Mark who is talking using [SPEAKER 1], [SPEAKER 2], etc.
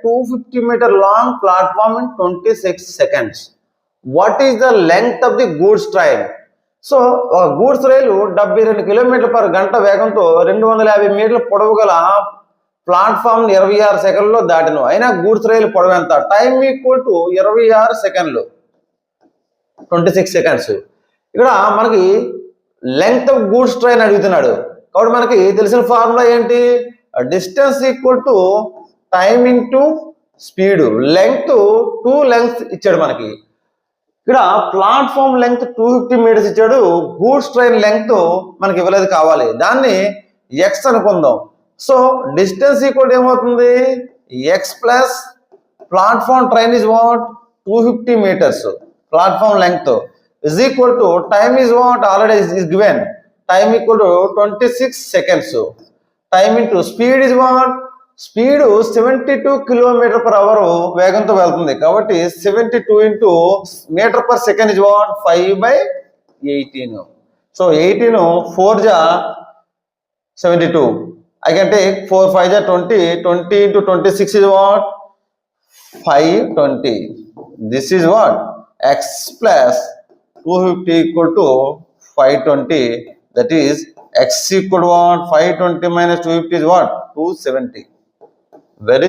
[SPEAKER 1] 250 meter long platform in 26 seconds. What is the length of the goods train? So goods రైలు 72 km/గంట వేగంతో 250 మీటర్ల పొడవు గల ప్లాట్ఫామ్ 26 సెకండ్లో దాటిను. అయినా గూడ్స్ రైలు పొడవు ఎంత? టైం ఈక్వల్ టు 26 సెకండ్లు, 26 సెకండ్స్. ఇక్కడ మనకి లెంగ్త్ ఆఫ్ గూడ్స్ ట్రైన్ అడుగుతున్నాడు కాబట్టి మనకి తెలిసిన ఫార్ములా ఏంటి? Distance equal to time into speed. Length 2 length ఇచ్చాడు మనకి. ఇక్కడ ప్లాట్ఫామ్ లెంగ్త్ 250 మీటర్స్ ఇచ్చాడు, గూడ్స్ ట్రైన్ లెంగ్త్ మనకి ఇవ్వలేదు, కావాలి. దాన్ని ఎక్స్ అనుకుందాం. సో డిస్టెన్స్ ఈక్వల్ ఏమవుతుంది? X plus platform train is what 250 metres platform length is equal to time is what already is given, time equal to 26 seconds. Time into speed is what? Speed 72 km/h వేగంతో వెళ్తుంది కాబట్టి 72 into meter per second is what? 5/18. So 18 4 ja 72. I can take 4 5 ja 20. 20 into 26 is what? 520. This is what? X plus 250 equal to 520. That is x equal to what? 520 minus 250 is what? 270. Very